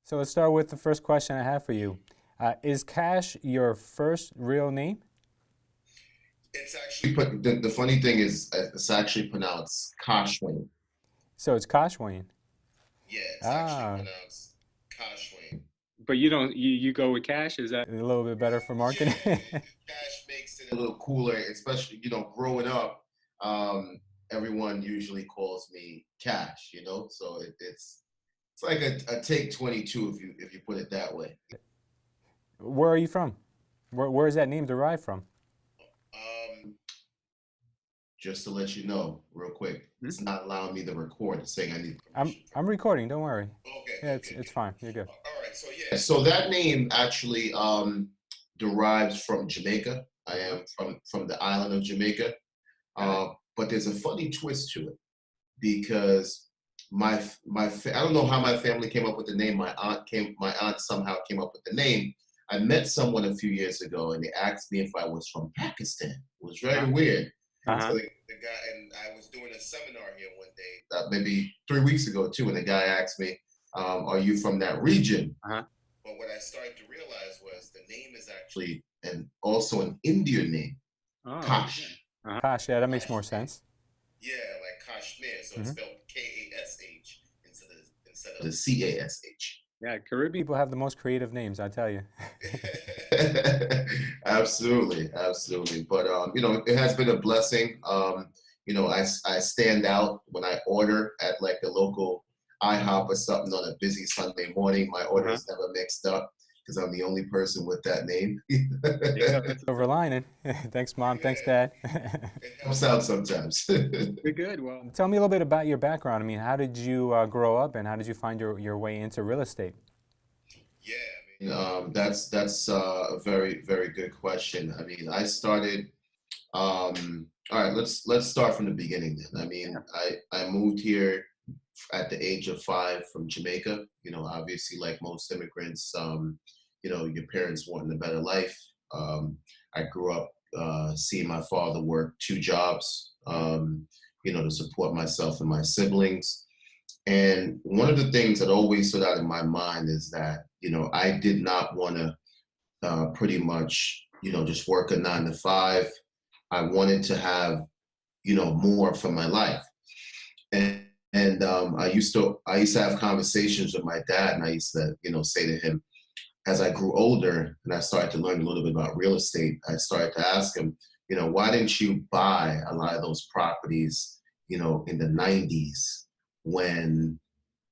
So let's start with the first question I have for you. Is Cash your first real name? It's actually put the funny thing is it's actually pronounced Cashwing. So it's Kash-Wayne. Yeah, it's actually Ah, pronounced Cashwing. But you don't you go with cash, is that? a little bit better for marketing. Yeah, Cash makes it a little cooler, especially growing up. Um, Everyone usually calls me Cash, so it's like a take 22 if you put it that way. Where are you from? Where is that name derived from? Um, just to let you know, real quick, Hmm? it's not allowing me to record. It's saying I need I'm permission from I'm recording. Don't worry. you. Okay, Yeah, it's okay, it's okay. fine. You're good. All right, so yeah, so that name actually derives from Jamaica. I Uh-huh. am from the island of Jamaica, Okay. but there's a funny twist to it because I don't know how my family came up with the name. My aunt somehow came up with the name. I met someone a few years ago, and they asked me if I was from Pakistan. It was very Uh-huh. weird. Uh-huh. So the guy and I was doing a seminar here one day, maybe 3 weeks ago too, and the guy asked me, "Are you from that region?" Uh-huh. But what I started to realize was the name is actually and also an Indian name, Oh, okay. Kash. Uh-huh. Cash. Yeah, that makes more Kashmir. sense. Yeah, like Kashmir. So it's Hmm. spelled Kash instead of the Cash. Yeah, Caribbean. People have the most creative names, I tell you. Absolutely, absolutely. But it has been a blessing. I stand out when I order at like a local IHOP or something on a busy Sunday morning. My order Uh-huh. is never mixed up because I'm the only person with that name. Yeah, that's Silver lining. Thanks, Mom. Thanks, Dad. It helps out sometimes. good, good. Well, Tell me a little bit about your background. I mean, how did you grow up and how did you find your way into real estate? Yeah, I mean, that's a very very good question. I mean, I started. All right, let's start from the beginning then. I yeah. mean, I moved here at the age of 5 from Jamaica. Obviously, like most immigrants, your parents wanting a better life. I grew up seeing my father work 2 jobs, to support myself and my siblings. And one of the things that always stood out in my mind is that, I did not want to pretty much, just work a 9 to 5. I wanted to have, more for my life. And I used to have conversations with my dad, and I used to, say to him, as I grew older and I started to learn a little bit about real estate, I started to ask him, why didn't you buy a lot of those properties, in the 90s when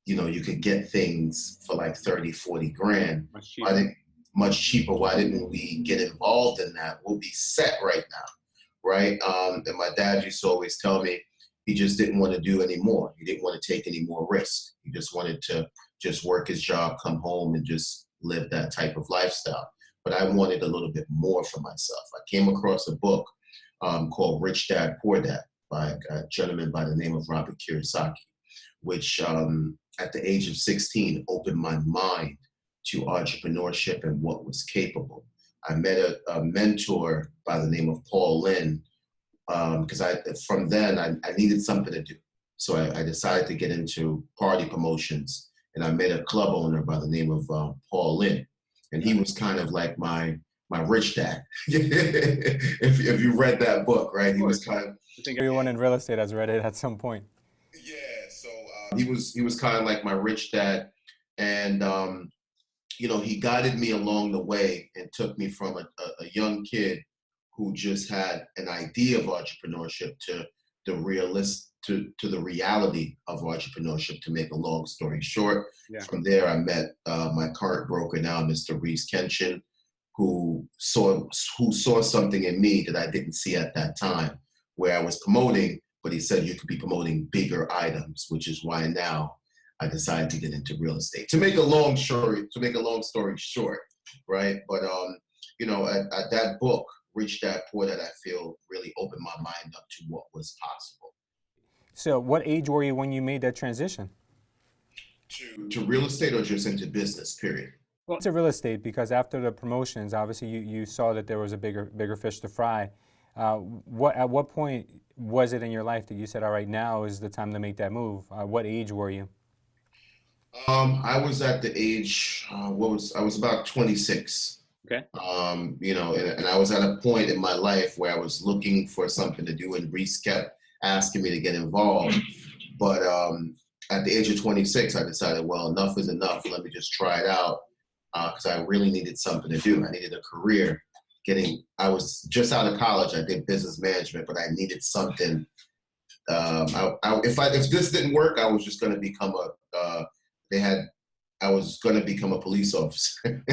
you could get things for like 30, 40 grand. Much Why cheaper. didn't Much cheaper? Why didn't we get involved in that? We'll be set right now, right? And my dad used to always tell me he just didn't want to do any more. He didn't want to take any more risk. He just wanted to just work his job, come home, and just live that type of lifestyle. But I wanted a little bit more for myself. I came across a book called Rich Dad Poor Dad by a gentleman by the name of Robert Kiyosaki, which at the age of 16 opened my mind to entrepreneurship and what was capable. I met a mentor by the name of Paul Lynn because from then I needed something to do. So I decided to get into party promotions, and I met a club owner by the name of Paul Lynn, and he was kind of like my rich dad. If you read that book, right? Of He was course. kind of I think Everyone in real estate has read it at some point. yeah. So he was kind of like my rich dad, and he guided me along the way and took me from a young kid who just had an idea of entrepreneurship to to the reality of entrepreneurship. To make a long story short, yeah. from there I met my current broker now, Mr. Reese Kenshin, who saw something in me that I didn't see at that time, where I was promoting, but he said you could be promoting bigger items, which is why now I decided to get into real estate. To make a long story short, right? But at that book, Rich Dad Poor Dad, I feel really opened my mind up to what was possible. So, what age were you when you made that transition? To real estate or just into business, period? Well, To real estate, because after the promotions, obviously you saw that there was a bigger fish to fry. At what point was it in your life that you said, all right, now is the time to make that move? What age were you? I was at the age, I was about 26. Okay. And I was at a point in my life where I was looking for something to do, and Reese kept asking me to get involved. But at the age of 26, I decided, well, enough is enough. Let me just try it out because I really needed something to do. I needed a career. I was just out of college. I did business management, but I needed something. If this didn't work, I was just going to become I was going to become a police officer.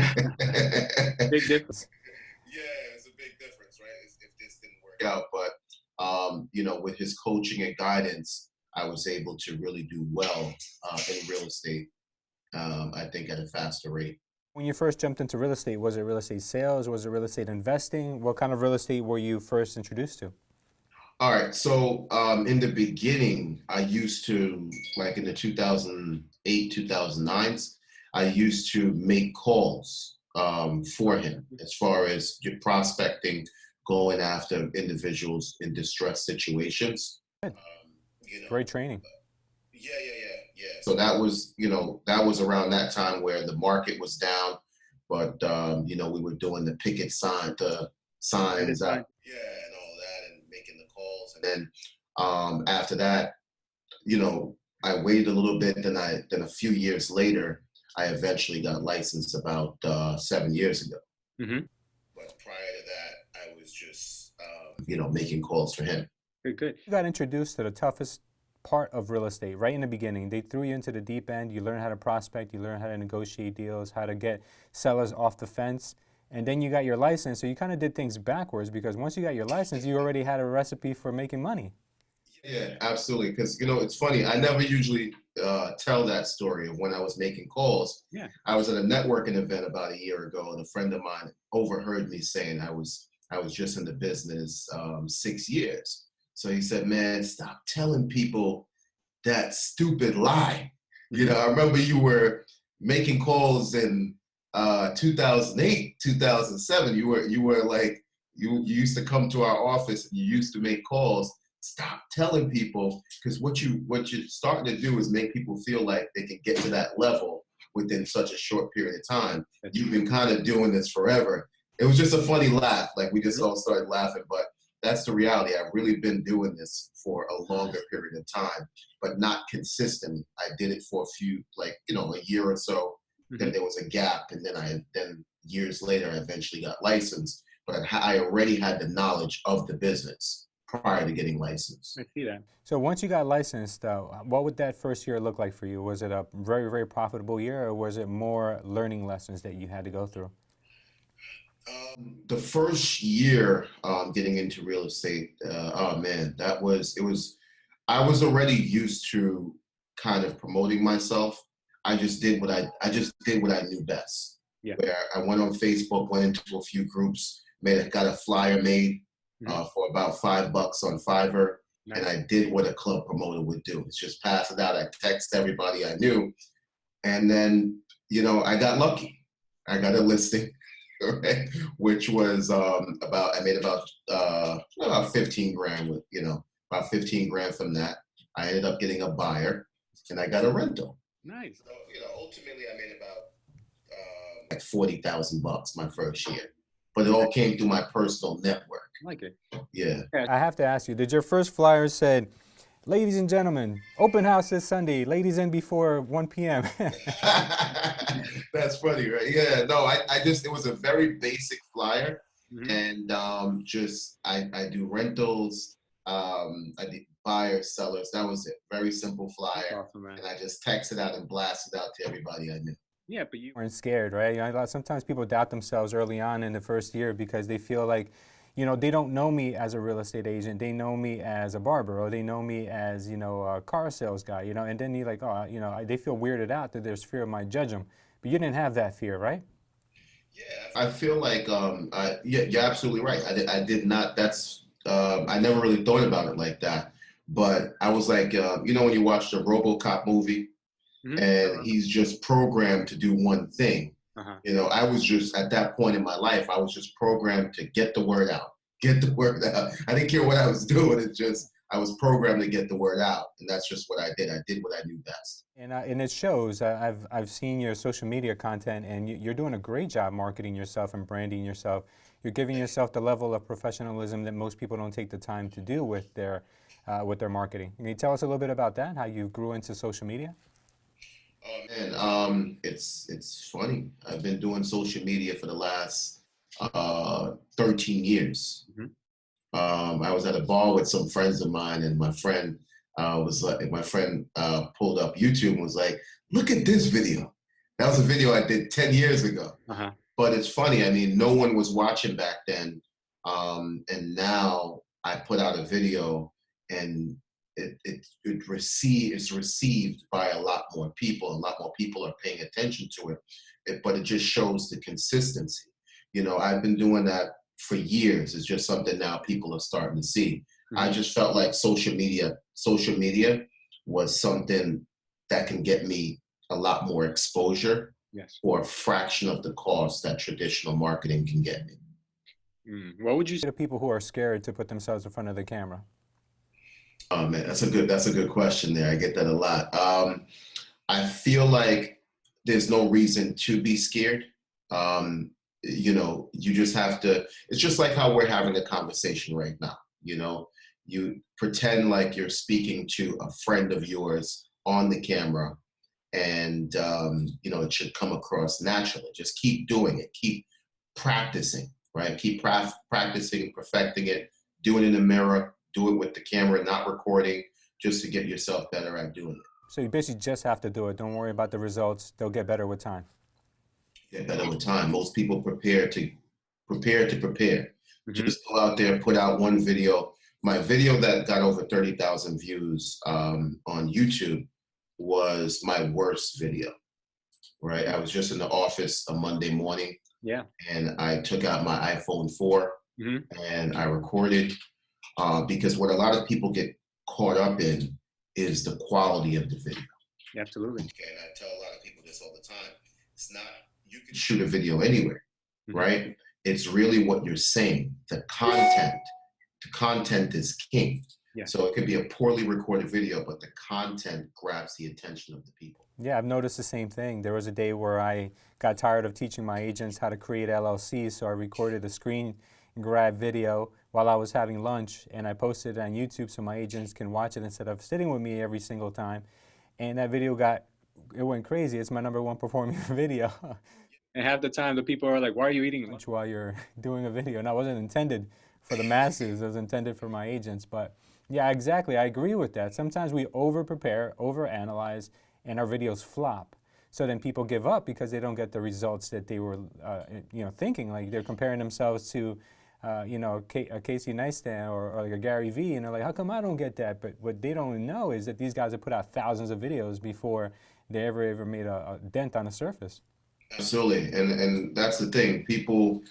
Big difference. Yeah, it's a big difference, right? If this didn't work out, but with his coaching and guidance, I was able to really do well in real estate. I think at a faster rate. When you first jumped into real estate, was it real estate sales? Was it real estate investing? What kind of real estate were you first introduced to? All right. So in the beginning, I used to, like in the 2008, 2009s, I used to make calls for him as far as prospecting, going after individuals in distress situations. Good. Great training. Yeah. So that was around that time where the market was down, but we were doing the signs, and all that, and making the calls. And then after that, I waited a little bit. Then a few years later, I eventually got licensed about 7 years ago. Mm-hmm. But prior to that, I was just making calls for him. Very good. You got introduced to the toughest part of real estate right in the beginning. They threw you into the deep end. You learn how to prospect. You learn how to negotiate deals, how to get sellers off the fence. And then you got your license. So you kind of did things backwards, because once you got your license, you already had a recipe for making money. Yeah, absolutely. Because, it's funny. I never usually tell that story of when I was making calls. Yeah. I was at a networking event about a year ago, and a friend of mine overheard me saying I was just in the business 6 years. So he said, man, stop telling people that stupid lie. I remember you were making calls in 2008, 2007. You were like, you used to come to our office and you used to make calls. Stop telling people, because what you're starting to do is make people feel like they can get to that level within such a short period of time. You've been kind of doing this forever. It was just a funny laugh. Like, we just all started laughing, but that's the reality. I've really been doing this for a longer period of time, but not consistently. I did it for a few, a year or so. Mm-hmm. Then there was a gap, and then years later, I eventually got licensed. But I already had the knowledge of the business prior to getting licensed. I see that. So once you got licensed, what would that first year look like for you? Was it a very, very profitable year, or was it more learning lessons that you had to go through? The first year getting into real estate, oh man, I was already used to kind of promoting myself. I just did what I knew best. Yeah. Where I went on Facebook, went into a few groups, got a flyer made for about $5 on Fiverr. Nice. And I did what a club promoter would do. It's just pass it out. I text everybody I knew. And then, I got lucky. I got a listing. Right? Which was I made about 15 grand with, about 15 grand from that. I ended up getting a buyer, and I got a rental. Nice. So, ultimately I made about like $40,000 my first year, but it all came through my personal network. I like it. Yeah. I have to ask you, did your first flyer said, "Ladies and gentlemen, open house this Sunday, ladies in before 1 p.m. That's funny, right? Yeah, no, it was a very basic flyer. Mm-hmm. And I do rentals, I did buyers, sellers. That was it. Very simple flyer. Awesome, man. And I just texted out and blasted out to everybody I knew. Yeah, but you weren't scared, right? Sometimes people doubt themselves early on in the first year because they feel like, they don't know me as a real estate agent. They know me as a barber, or they know me as, a car sales guy, and then you're like, they feel weirded out that there's fear of might judge them. But you didn't have that fear, right? Yeah, I feel like, you're absolutely right. I did not, I never really thought about it like that. But I was like, when you watch the RoboCop movie, mm-hmm. and he's just programmed to do one thing. Uh-huh. I was just, at that point in my life, I was just programmed to get the word out. I didn't care what I was doing. It's just, I was programmed to get the word out, and that's just what I did. I did what I knew best. And it shows. I've seen your social media content, and you're doing a great job marketing yourself and branding yourself. You're giving yourself the level of professionalism that most people don't take the time to do with their marketing. Can you tell us a little bit about that? How you grew into social media? Oh man, it's funny. I've been doing social media for the last 13 years. Mhm. I was at a bar with some friends of mine, and my friend pulled up YouTube and was like, "Look at this video." That was a video I did 10 years ago. Uh-huh. But it's funny. I mean, no one was watching back then, and now I put out a video, and it's received by a lot more people. A lot more people are paying attention to it. But it just shows the consistency. You know, I've been doing that for years. It's just something now people are starting to see. I just felt like social media was something that can get me a lot more exposure Yes. for a fraction of the cost that traditional marketing can get me. What would you say To people who are scared to put themselves in front of the camera. Oh man, that's a good question there. I get that a lot. I feel like there's no reason to be scared. You know, you just have to, it's just like how we're having a conversation right now. You know, you pretend like you're speaking to a friend of yours on the camera, and you know, it should come across naturally. Just keep doing it, keep practicing, right? Keep practicing, perfecting it, do it in the mirror, do it with the camera, not recording, just to get yourself better at doing it. So you basically just have to do it. Don't worry about the results. They'll get better with time. Get better with time. Most people prepare to prepare. Mhm. Just go out there, put out one video. My video that got over 30,000 views on YouTube was my worst video, right? I was just in the office a Monday morning, Yeah. and I took out my iPhone 4 Mhm. and I recorded, because what a lot of people get caught up in is the quality of the video. Absolutely. Okay, and I tell a lot of people this all the time. It's not, you can shoot a video anywhere, right? It's really what you're saying, the content. The content is king. Yeah. So it could be a poorly recorded video, but the content grabs the attention of the people. Yeah, I've noticed the same thing. There was a day where I got tired of teaching my agents how to create LLCs, so I recorded a screen grab video while I was having lunch, and I posted it on YouTube so my agents can watch it instead of sitting with me every single time. And that video it went crazy. It's my #1 performing video. And half the time the people are like, why are you eating lunch? While you're doing a video, and that wasn't intended for the masses. It was intended for my agents. But yeah, exactly. I agree with that. Sometimes we over prepare, over analyze, and our videos flop. So then people give up because they don't get the results that they were, thinking. Like they're comparing themselves to, a Casey Neistat or like a Gary Vee, and they're like, how come I don't get that? But what they don't know is that these guys have put out thousands of videos before they ever made a dent on the surface. Absolutely, and that's the thing. People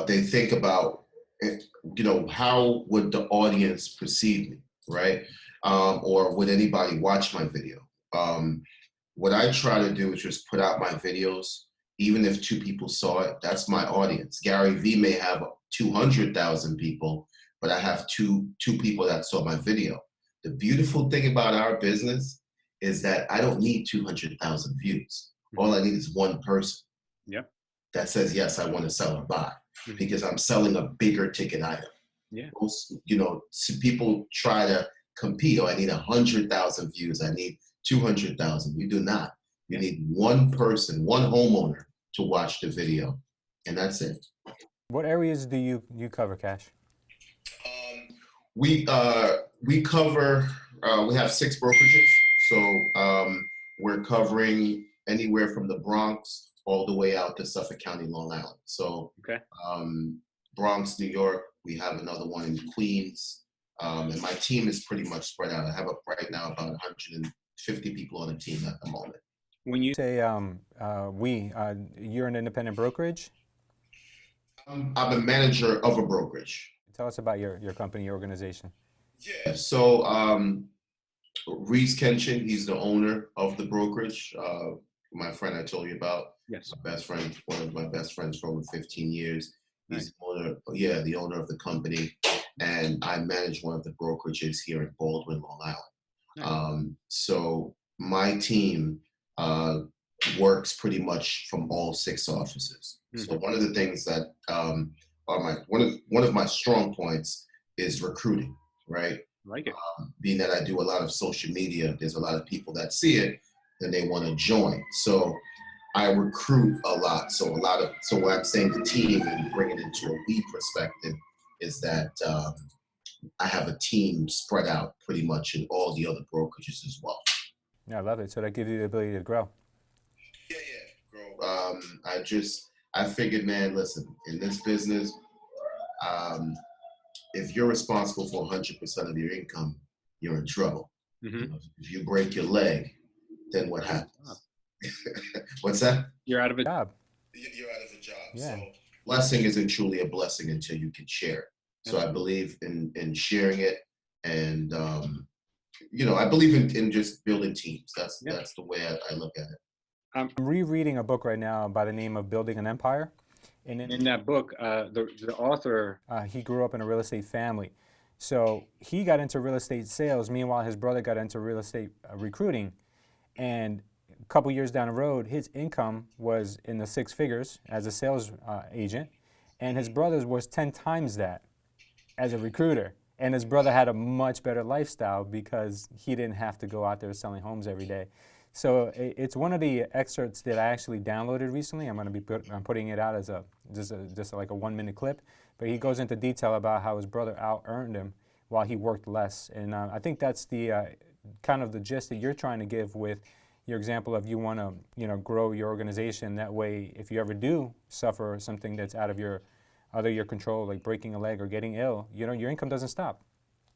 they think about, you know, how would the audience perceive me, right? Or would anybody watch my video? What I try to do is just put out my videos, even if 2 people saw it. That's my audience. Gary Vee may have 200,000 people, but I have two people that saw my video. The beautiful thing about our business is that I don't need 200,000 views. All I need is one person Yep. that says, yes, I want to sell or buy, Mhm. because I'm selling a bigger ticket item. Yeah. Most, you know, people try to compete. Oh, I need 100,000 views. I need 200,000. You do not. You need one person, one homeowner to watch the video, and that's it. What areas do you cover, Cash? We cover. We have 6 brokerages, so we're covering anywhere from the Bronx all the way out to Suffolk County, Long Island. So Okay. Bronx, New York. We have another one in Queens, and my team is pretty much spread out. I have right now about 150 people on the team at the moment. When you say you're an independent brokerage? I'm a manager of a brokerage. Tell us about your company, your organization. Yeah. So Reese Kenshin, he's the owner of the brokerage. My friend I told you about. Yes. My best friend, one of my best friends for over 15 years. He's Nice. the owner of the company. and I manage one of the brokerages here in Baldwin, Long Island. So my team works pretty much from all 6 offices. So one of the things that are one of my strong points is recruiting, right? Like it. Being that I do a lot of social media, there's a lot of people that see it and they want to join. So I recruit a lot. So what I'm saying the team and bring it into a we perspective is that I have a team spread out pretty much in all the other brokerages as well. Yeah, I love it. So that gives you the ability to grow. Yeah, grow. I figured, man, listen, in this business, if you're responsible for 100% of your income, you're in trouble. You know, if you break your leg, then what happens? What's that? You're out of a job. You're out of a job. Yeah. So blessing isn't truly a blessing until you can share it. So I believe in sharing it, and I believe in just building teams. That's the way I look at it. I'm rereading a book right now by the name of Building an Empire. And in that book, the author, he grew up in a real estate family. So he got into real estate sales. Meanwhile, his brother got into real estate recruiting. And a couple years down the road, his income was in the 6 figures as a sales agent. And his brother's was 10 times that as a recruiter. And his brother had a much better lifestyle because he didn't have to go out there selling homes every day. So it's one of the excerpts that I actually downloaded recently. I'm going to be putting it out as just like a 1-minute clip. But he goes into detail about how his brother out-earned him while he worked less. And I think that's the kind of the gist that you're trying to give with your example of you want to grow your organization. That way, if you ever do suffer something that's out of your control, like breaking a leg or getting ill, your income doesn't stop.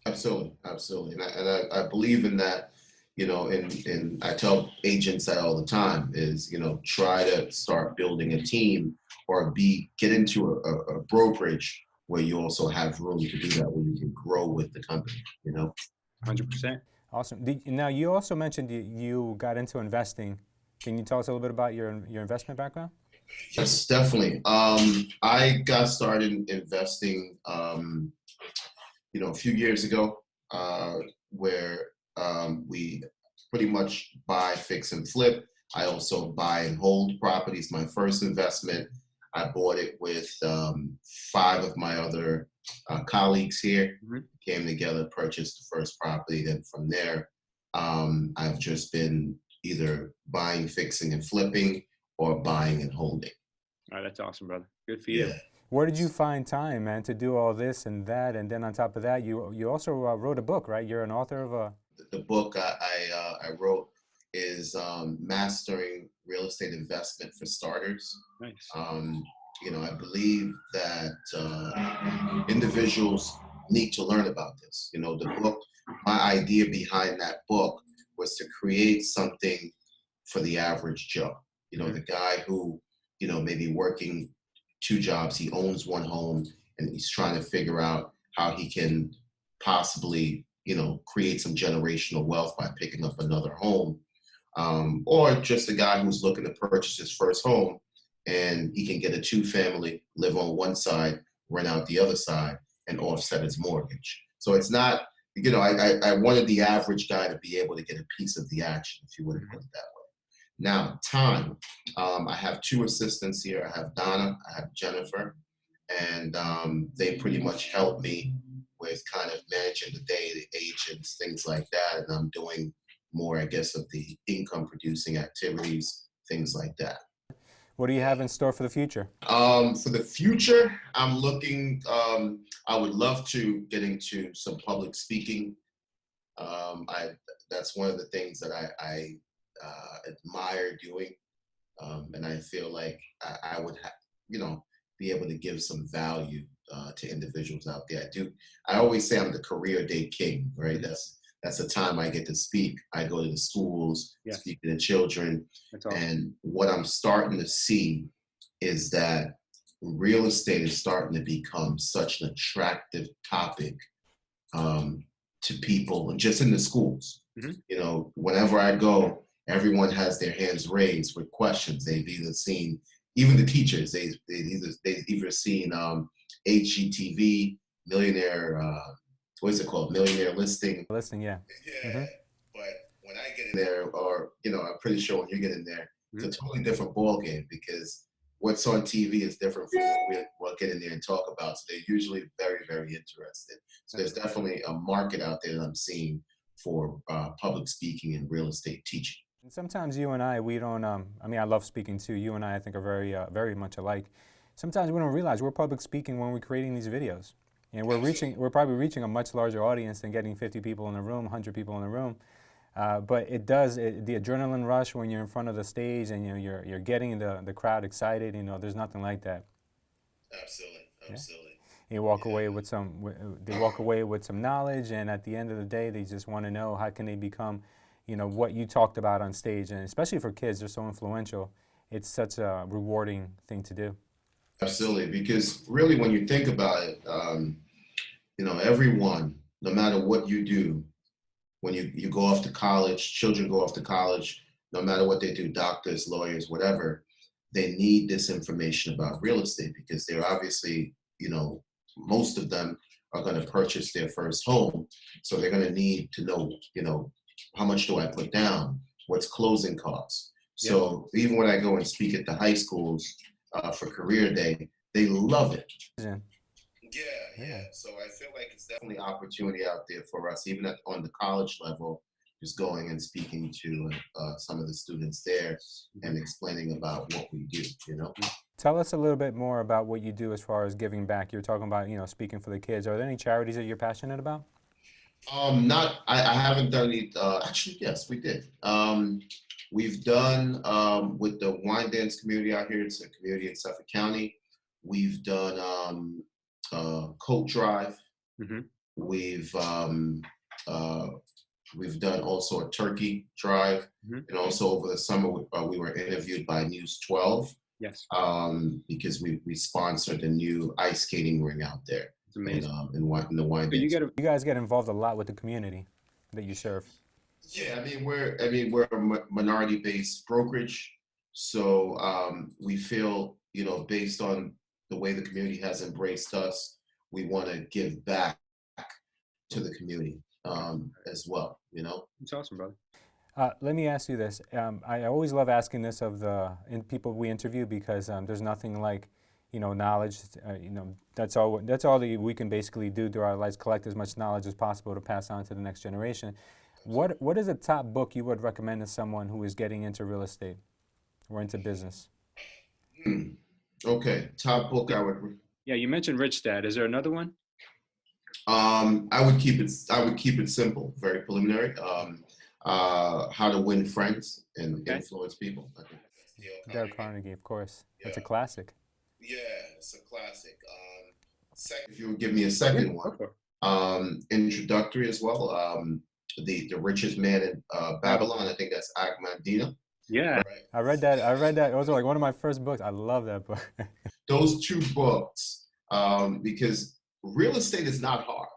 Absolutely. And I believe in that. And I tell agents that all the time is, try to start building a team or get into a brokerage where you also have room to do that, where you can grow with the company, 100%. Awesome. Now, you also mentioned you got into investing. Can you tell us a little bit about your investment background? Yes, definitely. I got started investing, a few years ago, where we pretty much buy, fix, and flip. I also buy and hold properties. My first investment, I bought it with 5 of my other colleagues here. Came together, purchased the first property. Then from there, I've just been either buying, fixing, and flipping, or buying and holding. All right, that's awesome, brother. Good for you. Where did you find time, man, to do all this and that? And then on top of that, you also wrote a book, right? You're an author of a... The book I wrote is Mastering Real Estate Investment for Starters. Nice. I believe that individuals need to learn about this. The book, my idea behind that book was to create something for the average Joe. The guy who, maybe working 2 jobs, he owns 1 home, and he's trying to figure out how he can possibly, create some generational wealth by picking up another home. Or just a guy who's looking to purchase his first home, and he can get a 2-family, live on one side, rent out the other side, and offset his mortgage. So it's not, I wanted the average guy to be able to get a piece of the action, if you would put it that way. Now, time. I have 2 assistants here. I have Donna, I have Jennifer, and they pretty much help me with kind of managing the day, the agents, things like that. And I'm doing more, I guess, of the income producing activities, things like that. What do you have in store for the future? For the future, I'm looking, I would love to get into some public speaking. That's one of the things that I admire doing. And I feel like I would be able to give some value to individuals out there. I always say I'm the career day king, right? That's the time I get to speak. I go to the schools, speak to the children. Awesome. And what I'm starting to see is that real estate is starting to become such an attractive topic to people, and just in the schools. Whenever I go, everyone has their hands raised with questions. They've either seen, even the teachers, they've either seen HGTV, millionaire, what is it called? Millionaire listing. Listing, yeah. Yeah. Hmm. But when I get in there, or, I'm pretty sure when you get in there, Mhm. it's a totally different ball game, because what's on TV is different from what we'll get in there and talk about. So they're usually very, very interested. So there's definitely a market out there that I'm seeing for public speaking and real estate teaching. And sometimes you and I, we don't, I mean, I love speaking too. You and I think, are very, very much alike. Sometimes we don't realize we're public speaking when we're creating these videos. And we're probably reaching a much larger audience than getting 50 people in the room, 100 people in the room. But the adrenaline rush when you're in front of the stage and you're getting the crowd excited, there's nothing like that. Absolutely, absolutely. You walk away with they walk away with some knowledge, and at the end of the day, they just want to know how can they become, what you talked about on stage. And especially for kids, they're so influential. It's such a rewarding thing to do. Absolutely, because really, when you think about it, everyone, no matter what you do, when you go off to college, children go off to college, no matter what they do, doctors, lawyers, whatever, they need this information about real estate, because they're obviously, most of them are going to purchase their first home. So they're going to need to know, how much do I put down? What's closing costs? So even when I go and speak at the high schools for career day, they love it. Yeah. So I feel like it's definitely opportunity out there for us, even on the college level, just going and speaking to some of the students there and explaining about what we do, Tell us a little bit more about what you do as far as giving back. You're talking about, speaking for the kids. Are there any charities that you're passionate about? I haven't done any, actually, yes, we did. We've done with the wine dance community out here. It's a community in Suffolk County. We've done coat drive. Mm-hmm. We've done also a turkey drive, and also over the summer we were interviewed by News 12. Yes. Because we sponsored a new ice skating ring out there. It's amazing. In the wine. You guys get involved a lot with the community that you serve. Yeah, we're a minority-based brokerage, so we feel, based on the way the community has embraced us, we want to give back to the community as well. It's awesome, brother. Let me ask you this. I always love asking this of the people we interview, because there's nothing like, knowledge. That's all that we can basically do through our lives, collect as much knowledge as possible to pass on to the next generation. What is a top book you would recommend to someone who is getting into real estate or into business? Okay, top book I would. Yeah, you mentioned Rich Dad. Is there another one? I would keep it simple, very preliminary. How to Win Friends and Influence People. I think that's Dale Carnegie, of course. Yeah. That's a classic. Yeah, it's a classic. Second, if you would give me a second one, introductory as well. The Richest Man in Babylon. I think that's Ahmadinejad. Yeah, right. I read that. It was like one of my first books. I love that book. Those two books, because real estate is not hard.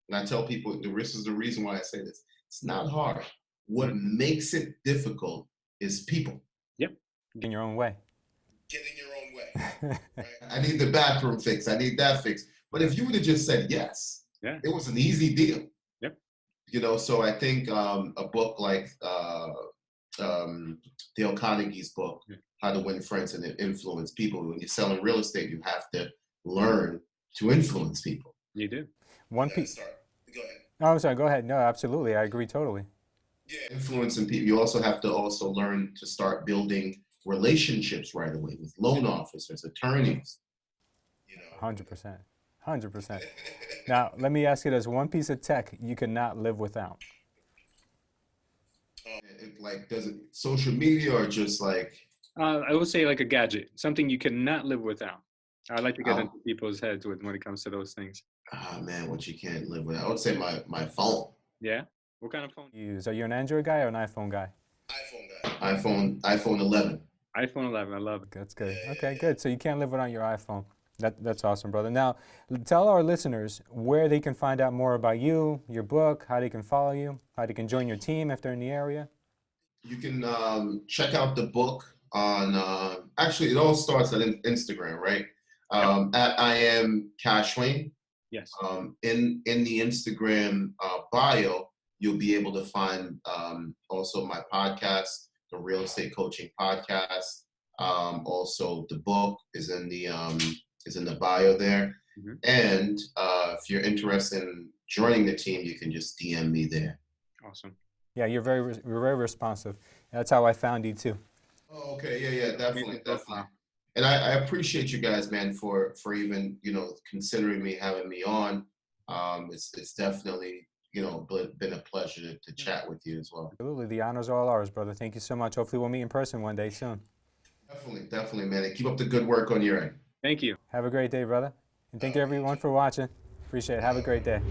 And I tell people, this is the reason why I say this. It's not hard. What makes it difficult is people. Yep. Getting your own way. Getting your own way. Right? I need the bathroom fixed. I need that fixed. But if you would have just said yes, it was an easy deal. Yep. So I think a book like Dale Carnegie's book, How to Win Friends and Influence People. When you're selling real estate, you have to learn to influence people. You do. One piece. Go ahead. Oh, I'm sorry. Go ahead. No, absolutely. I agree totally. Yeah, influencing people. You also have to learn to start building relationships right away with loan officers, attorneys. 100%. 100%. Now, let me ask you this. One piece of tech you cannot live without. Does it social media or just like? I would say like a gadget, something you cannot live without. I like to get into people's heads when it comes to those things. Man, what you can't live without. I would say my phone. Yeah? What kind of phone do you use? Are you an Android guy or an iPhone guy? iPhone 11. iPhone 11, I love it. That's good. Okay, good. So you can't live without your iPhone. That's awesome, brother. Now, tell our listeners where they can find out more about you, your book, how they can follow you, how they can join your team if they're in the area. You can check out the book on, actually, it all starts at Instagram, right? At I am Cashwing. Yes. In the Instagram bio, you'll be able to find also my podcast, the Real Estate Coaching Podcast. Also, the book is in the bio there. Mhm. And if you're interested in joining the team, you can just DM me there. Awesome. Yeah, you're very responsive. That's how I found you too. Oh, okay, yeah, definitely. Profile. And I appreciate you guys, man, for even considering me, having me on. It's definitely been a pleasure to chat with you as well. Absolutely, the honor's all ours, brother. Thank you so much. Hopefully, we'll meet in person one day soon. Definitely, man. And keep up the good work on your end. Thank you. Have a great day, brother. And thank you everyone for watching. Appreciate it. Have a great day.